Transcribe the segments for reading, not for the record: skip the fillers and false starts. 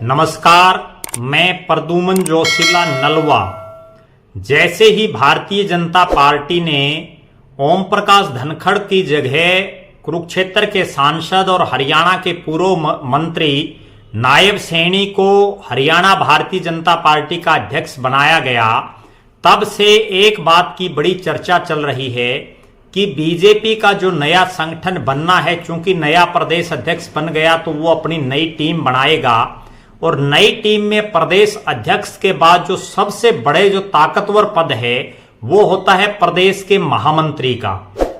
नमस्कार, मैं प्रद्युमन जोशीला नलवा। जैसे ही भारतीय जनता पार्टी ने ओम प्रकाश धनखड़ की जगह कुरुक्षेत्र के सांसद और हरियाणा के पूर्व मंत्री नायब सैनी को हरियाणा भारतीय जनता पार्टी का अध्यक्ष बनाया गया, तब से एक बात की बड़ी चर्चा चल रही है कि बीजेपी का जो नया संगठन बनना है, चूंकि नया प्रदेश अध्यक्ष बन गया तो वो अपनी नई टीम बनाएगा और नई टीम में प्रदेश अध्यक्ष के बाद जो सबसे बड़े जो ताकतवर पद है वो होता है प्रदेश के महामंत्री का।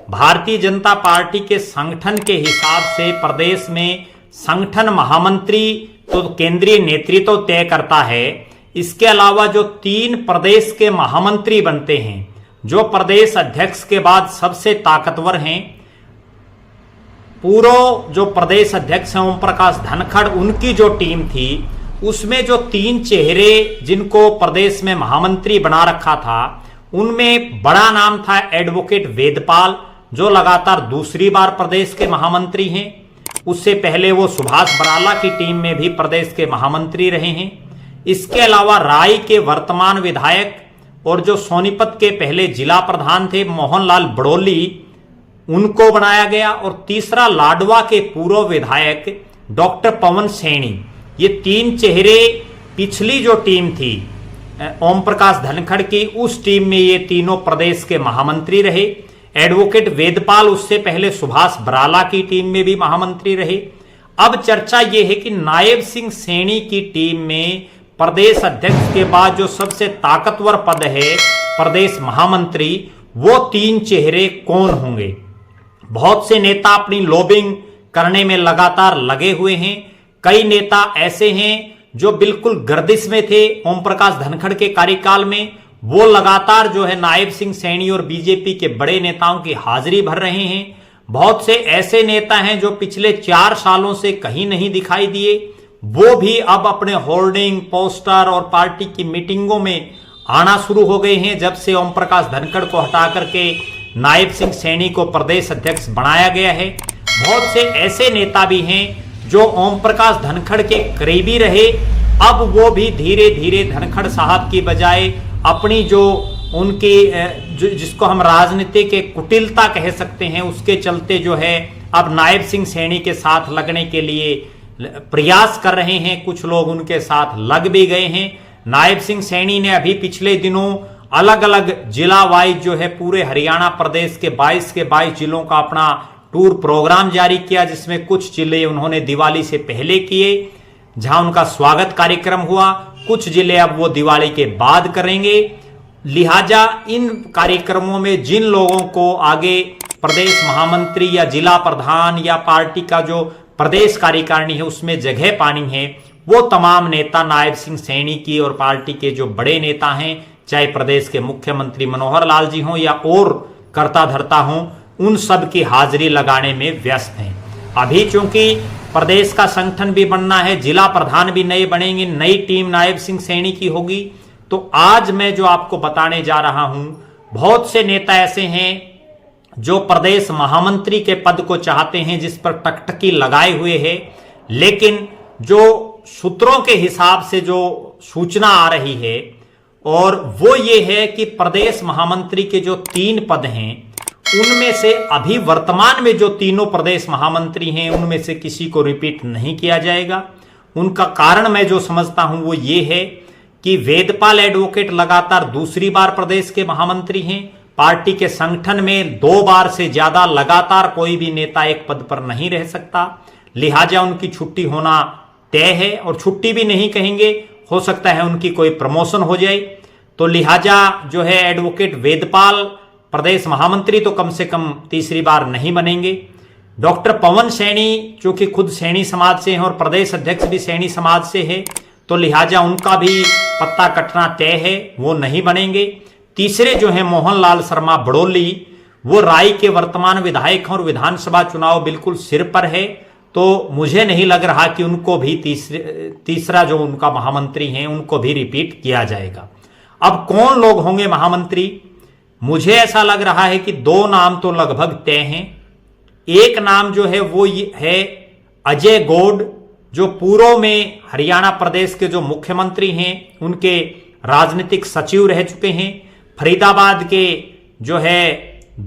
भारतीय जनता पार्टी के संगठन के हिसाब से प्रदेश में संगठन महामंत्री तो केंद्रीय नेतृत्व तय करता है। इसके अलावा जो 3 प्रदेश के महामंत्री बनते हैं, जो प्रदेश अध्यक्ष के बाद सबसे ताकतवर हैं, पूर्व जो प्रदेश अध्यक्ष हैं ओम प्रकाश धनखड़, उनकी जो टीम थी उसमें जो 3 चेहरे जिनको प्रदेश में महामंत्री बना रखा था, उनमें बड़ा नाम था एडवोकेट वेदपाल, जो लगातार दूसरी बार प्रदेश के महामंत्री हैं। उससे पहले वो सुभाष बराला की टीम में भी प्रदेश के महामंत्री रहे हैं। इसके अलावा राय के वर्तमान विधायक और जो सोनीपत के पहले जिला प्रधान थे मोहनलाल बड़ोली, उनको बनाया गया। और तीसरा लाडवा के पूर्व विधायक डॉक्टर पवन सैनी। ये 3 चेहरे पिछली जो टीम थी ओम प्रकाश धनखड़ की, उस टीम में ये तीनों प्रदेश के महामंत्री रहे। एडवोकेट वेदपाल उससे पहले सुभाष बराला की टीम में भी महामंत्री रहे। अब चर्चा ये है कि नायब सिंह सैनी की टीम में प्रदेश अध्यक्ष के बाद जो सबसे ताकतवर पद है प्रदेश महामंत्री, वो 3 चेहरे कौन होंगे। बहुत से नेता अपनी लॉबिंग करने में लगातार लगे हुए हैं। कई नेता ऐसे हैं जो बिल्कुल गर्दिश में थे ओम प्रकाश धनखड़ के कार्यकाल में, वो लगातार जो है नायब सिंह सैनी और बीजेपी के बड़े नेताओं की हाजिरी भर रहे हैं। बहुत से ऐसे नेता हैं जो पिछले 4 सालों से कहीं नहीं दिखाई दिए, वो भी अब अपने होर्डिंग, पोस्टर और पार्टी की मीटिंगों में आना शुरू हो गए हैं जब से ओम प्रकाश धनखड़ को हटा करके नायब सिंह सैनी को प्रदेश अध्यक्ष बनाया गया है। बहुत से ऐसे नेता भी हैं जो ओम प्रकाश धनखड़ के करीबी रहे, अब वो भी धीरे धीरे धनखड़ साहब की बजाय अपनी जो उनकी जिसको हम राजनीति के कुटिलता कह सकते हैं, उसके चलते जो है अब नायब सिंह सैनी के साथ लगने के लिए प्रयास कर रहे हैं। कुछ लोग उनके साथ लग भी गए हैं। नायब सिंह सैनी ने अभी पिछले दिनों अलग अलग जिला वाइज जो है पूरे हरियाणा प्रदेश के 22 जिलों का अपना टूर प्रोग्राम जारी किया, जिसमें कुछ जिले उन्होंने दिवाली से पहले किए जहां उनका स्वागत कार्यक्रम हुआ, कुछ जिले अब वो दिवाली के बाद करेंगे। लिहाजा इन कार्यक्रमों में जिन लोगों को आगे प्रदेश महामंत्री या जिला प्रधान या पार्टी का जो प्रदेश कार्यकारिणी है उसमें जगह पानी है, वो तमाम नेता नायब सिंह सैनी की और पार्टी के जो बड़े नेता हैं, चाहे प्रदेश के मुख्यमंत्री मनोहर लाल जी हों या और कर्ता धर्ता हों, उन सब की हाजिरी लगाने में व्यस्त हैं। अभी चूंकि प्रदेश का संगठन भी बनना है, जिला प्रधान भी नए बनेंगे, नई टीम नायब सिंह सैनी की होगी, तो आज मैं जो आपको बताने जा रहा हूं, बहुत से नेता ऐसे हैं जो प्रदेश महामंत्री के पद को चाहते हैं, जिस पर टकटकी लगाए हुए है, लेकिन जो सूत्रों के हिसाब से जो सूचना आ रही है और वो ये है कि प्रदेश महामंत्री के जो 3 पद हैं उनमें से अभी वर्तमान में जो तीनों प्रदेश महामंत्री हैं उनमें से किसी को रिपीट नहीं किया जाएगा। उनका कारण मैं जो समझता हूं वो ये है कि वेदपाल एडवोकेट लगातार दूसरी बार प्रदेश के महामंत्री हैं। पार्टी के संगठन में 2 बार से ज्यादा लगातार कोई भी नेता एक पद पर नहीं रह सकता, लिहाजा उनकी छुट्टी होना तय है। और छुट्टी भी नहीं कहेंगे, हो सकता है उनकी कोई प्रमोशन हो जाए। तो लिहाजा जो है एडवोकेट वेदपाल प्रदेश महामंत्री तो कम से कम तीसरी बार नहीं बनेंगे। डॉक्टर पवन सैनी चूंकि खुद सैनी समाज से हैं और प्रदेश अध्यक्ष भी सैनी समाज से है, तो लिहाजा उनका भी पत्ता कटना तय है, वो नहीं बनेंगे। तीसरे जो है मोहनलाल शर्मा बड़ोली, वो राय के वर्तमान विधायक हैं और विधानसभा चुनाव बिल्कुल सिर पर है, तो मुझे नहीं लग रहा कि उनको भी तीसरा जो उनका महामंत्री हैं उनको भी रिपीट किया जाएगा। अब कौन लोग होंगे महामंत्री, मुझे ऐसा लग रहा है कि 2 नाम तो लगभग तय हैं। एक नाम जो है वो है अजय गौड़, जो पूर्व में हरियाणा प्रदेश के जो मुख्यमंत्री हैं उनके राजनीतिक सचिव रह चुके हैं। फरीदाबाद के जो है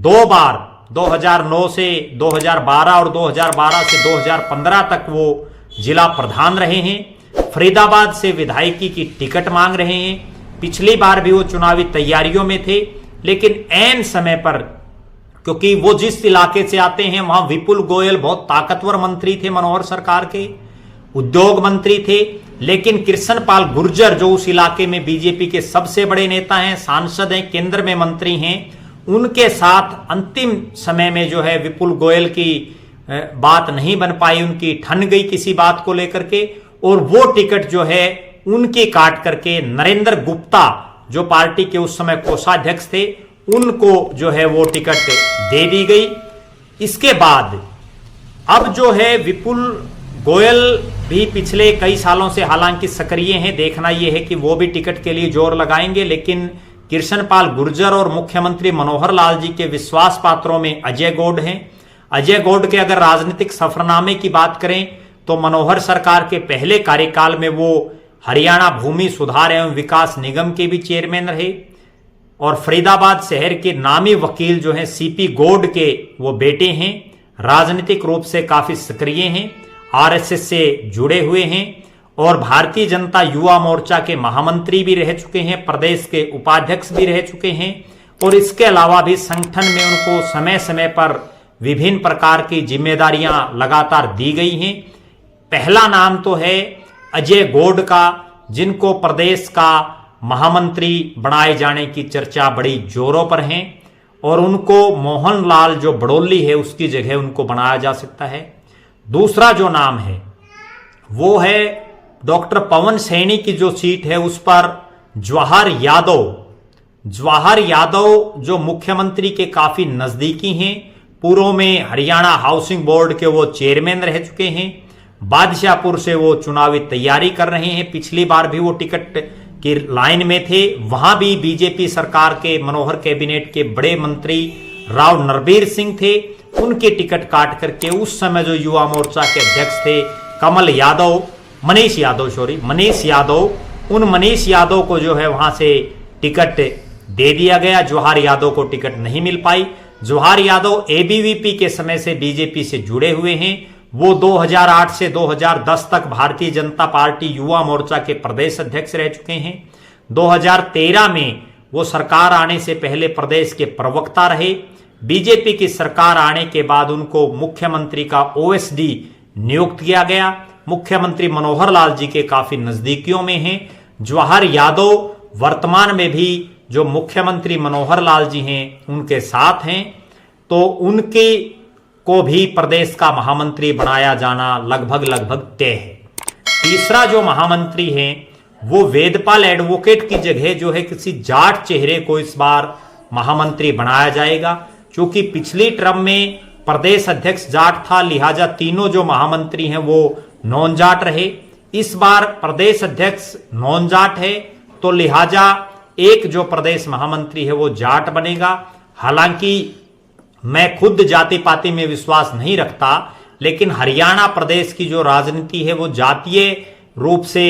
2 बार 2009 से 2012 और 2012 से 2015 तक वो जिला प्रधान रहे हैं। फरीदाबाद से विधायकी की टिकट मांग रहे हैं। पिछली बार भी वो चुनावी तैयारियों में थे, लेकिन ऐन समय पर, क्योंकि वो जिस इलाके से आते हैं वहां विपुल गोयल बहुत ताकतवर मंत्री थे, मनोहर सरकार के उद्योग मंत्री थे, लेकिन कृष्णपाल गुर्जर जो उस इलाके में बीजेपी के सबसे बड़े नेता हैं, सांसद हैं, केंद्र में मंत्री हैं, उनके साथ अंतिम समय में जो है विपुल गोयल की बात नहीं बन पाई, उनकी ठन गई किसी बात को लेकर के, और वो टिकट जो है उनकी काट करके नरेंद्र गुप्ता जो पार्टी के उस समय कोषाध्यक्ष थे उनको जो है वो टिकट दे दी गई। इसके बाद अब जो है विपुल गोयल भी पिछले कई सालों से हालांकि सक्रिय हैं, देखना यह है कि वो भी टिकट के लिए जोर लगाएंगे, लेकिन कृष्णपाल गुर्जर और मुख्यमंत्री मनोहर लाल जी के विश्वास पात्रों में अजय गौड़ हैं। अजय गौड़ के अगर राजनीतिक सफरनामे की बात करें तो मनोहर सरकार के पहले कार्यकाल में वो हरियाणा भूमि सुधार एवं विकास निगम के भी चेयरमैन रहे, और फरीदाबाद शहर के नामी वकील जो हैं सीपी गौड़ के वो बेटे हैं, राजनीतिक रूप से काफी सक्रिय हैं, आरएसएस से जुड़े हुए हैं और भारतीय जनता युवा मोर्चा के महामंत्री भी रह चुके हैं, प्रदेश के उपाध्यक्ष भी रह चुके हैं, और इसके अलावा भी संगठन में उनको समय समय पर विभिन्न प्रकार की जिम्मेदारियां लगातार दी गई हैं। पहला नाम तो है अजय गौड़ का, जिनको प्रदेश का महामंत्री बनाए जाने की चर्चा बड़ी जोरों पर है, और उनको मोहन लाल जो बड़ोली है उसकी जगह उनको बनाया जा सकता है। दूसरा जो नाम है वो है डॉक्टर पवन सैनी की जो सीट है उस पर जवाहर यादव। जवाहर यादव जो मुख्यमंत्री के काफी नजदीकी हैं, पूर्व में हरियाणा हाउसिंग बोर्ड के वो चेयरमैन रह चुके हैं, बादशाहपुर से वो चुनावी तैयारी कर रहे हैं, पिछली बार भी वो टिकट की लाइन में थे, वहां भी बीजेपी सरकार के मनोहर कैबिनेट के बड़े मंत्री राव नरबीर सिंह थे, उनके टिकट काट करके उस समय जो युवा मोर्चा के अध्यक्ष थे मनीष यादव, उन मनीष यादव को जो है वहां से टिकट दे दिया गया। जवाहर यादव को टिकट नहीं मिल पाई। जवाहर यादव एबीवीपी के समय से बीजेपी से जुड़े हुए हैं, वो 2008 से 2010 तक भारतीय जनता पार्टी युवा मोर्चा के प्रदेश अध्यक्ष रह चुके हैं। 2013 में वो सरकार आने से पहले प्रदेश के प्रवक्ता रहे। बीजेपी की सरकार आने के बाद उनको मुख्यमंत्री का ओएसडी नियुक्त किया गया। मुख्यमंत्री मनोहर लाल जी के काफी नजदीकियों में हैं। जवाहर यादव वर्तमान में भी जो मुख्यमंत्री मनोहर लाल जी हैं उनके साथ हैं, तो उनके को भी प्रदेश का महामंत्री बनाया जाना लगभग तय है। तीसरा जो महामंत्री है वो वेदपाल एडवोकेट की जगह जो है किसी जाट चेहरे को इस बार महामंत्री बनाया जाएगा। क्योंकि पिछली टर्म में प्रदेश अध्यक्ष जाट था, लिहाजा तीनों जो महामंत्री हैं वो नॉन जाट रहे। इस बार प्रदेश अध्यक्ष नॉन जाट है, तो लिहाजा एक जो प्रदेश महामंत्री है वो जाट बनेगा। हालांकि मैं खुद जाति पाति में विश्वास नहीं रखता, लेकिन हरियाणा प्रदेश की जो राजनीति है वो जातीय रूप से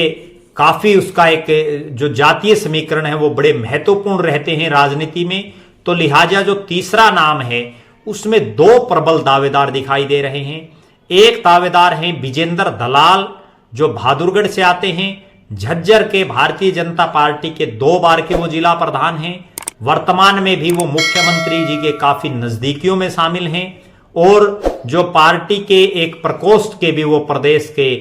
काफी उसका एक जो जातीय समीकरण है वो बड़े महत्वपूर्ण रहते हैं राजनीति में। तो लिहाजा जो तीसरा नाम है उसमें 2 प्रबल दावेदार दिखाई दे रहे हैं। एक दावेदार हैं विजेंद्र दलाल जो बहादुरगढ़ से आते हैं, झज्जर के भारतीय जनता पार्टी के 2 बार के वो जिला प्रधान हैं, वर्तमान में भी वो मुख्यमंत्री जी के काफी नजदीकियों में शामिल हैं, और जो पार्टी के एक प्रकोष्ठ के भी वो प्रदेश के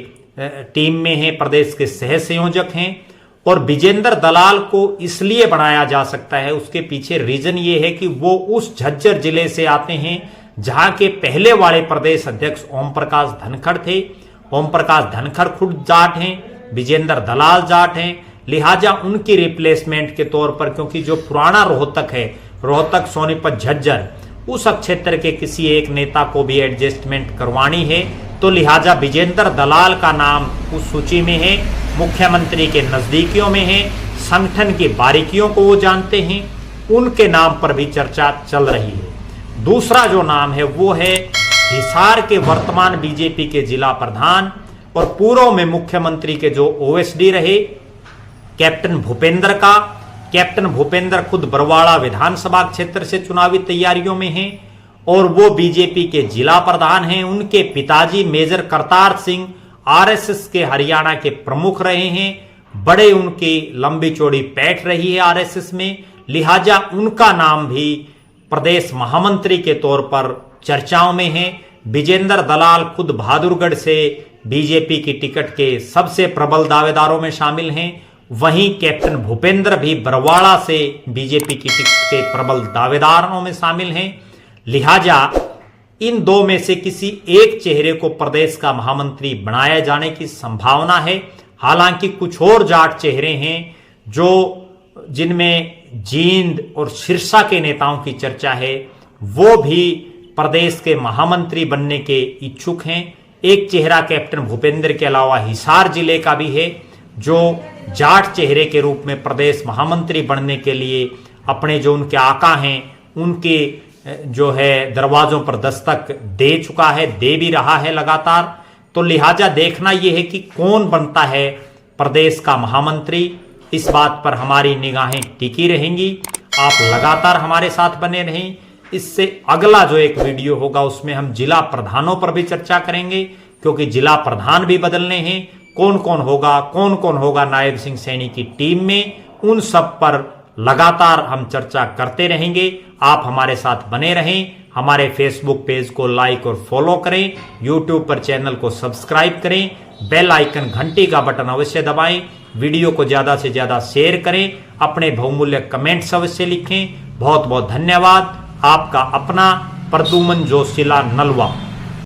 टीम में हैं, प्रदेश के सह संयोजक हैं। और विजेंद्र दलाल को इसलिए बनाया जा सकता है, उसके पीछे रीजन ये है कि वो उस झज्जर जिले से आते हैं जहां के पहले वाले प्रदेश अध्यक्ष ओम प्रकाश धनखड़ थे। ओम प्रकाश धनखड़ खुद जाट हैं, विजेंद्र दलाल जाट हैं, लिहाजा उनकी रिप्लेसमेंट के तौर पर, क्योंकि जो पुराना रोहतक है, रोहतक सोनीपत झज्जर, उस क्षेत्र के किसी एक नेता को भी एडजस्टमेंट करवानी है, तो लिहाजा विजेंद्र दलाल का नाम उस सूची में है, मुख्यमंत्री के नजदीकियों में है, संगठन की बारीकियों को वो जानते हैं, उनके नाम पर भी चर्चा चल रही है। दूसरा जो नाम है वो है हिसार के वर्तमान बीजेपी के जिला प्रधान और पूर्व में मुख्यमंत्री के जो ओएसडी रहे कैप्टन भूपेंद्र का, कैप्टन भूपेंद्र खुद बरवाड़ा विधानसभा क्षेत्र से चुनावी तैयारियों में हैं और वो बीजेपी के जिला प्रधान हैं। उनके पिताजी मेजर करतार सिंह आरएसएस के हरियाणा के प्रमुख रहे हैं। बड़े उनकी लंबी चौड़ी पैठ रही है आरएसएस में, लिहाजा उनका नाम भी प्रदेश महामंत्री के तौर पर चर्चाओं में है। विजेंद्र दलाल खुद बहादुरगढ़ से बीजेपी की टिकट के सबसे प्रबल दावेदारों में शामिल हैं। वहीं कैप्टन भूपेंद्र भी बरवाड़ा से बीजेपी की टिकट के प्रबल दावेदारों में शामिल हैं। लिहाजा इन दो में से किसी एक चेहरे को प्रदेश का महामंत्री बनाया जाने की संभावना है। हालांकि कुछ और जाट चेहरे हैं जो जिनमें जींद और सिरसा के नेताओं की चर्चा है, वो भी प्रदेश के महामंत्री बनने के इच्छुक हैं। एक चेहरा कैप्टन भूपेंद्र के अलावा हिसार जिले का भी है जो जाट चेहरे के रूप में प्रदेश महामंत्री बनने के लिए अपने जो उनके आका हैं उनके जो है दरवाजों पर दस्तक दे चुका है, दे भी रहा है लगातार। तो लिहाजा देखना यह है कि कौन बनता है प्रदेश का महामंत्री। इस बात पर हमारी निगाहें टिकी रहेंगी। आप लगातार हमारे साथ बने रहें। इससे अगला जो एक वीडियो होगा उसमें हम जिला प्रधानों पर भी चर्चा करेंगे, क्योंकि जिला प्रधान भी बदलने हैं। कौन कौन होगा नायब सिंह सैनी की टीम में, उन सब पर लगातार हम चर्चा करते रहेंगे। आप हमारे साथ बने रहें। हमारे फेसबुक पेज को लाइक और फॉलो करें, यूट्यूब पर चैनल को सब्सक्राइब करें, बेल आइकन घंटी का बटन अवश्य दबाएं, वीडियो को ज्यादा से ज्यादा शेयर करें, अपने बहुमूल्य कमेंट्स अवश्य लिखें। बहुत बहुत धन्यवाद। आपका अपना प्रद्युमन जोशीला नलवा।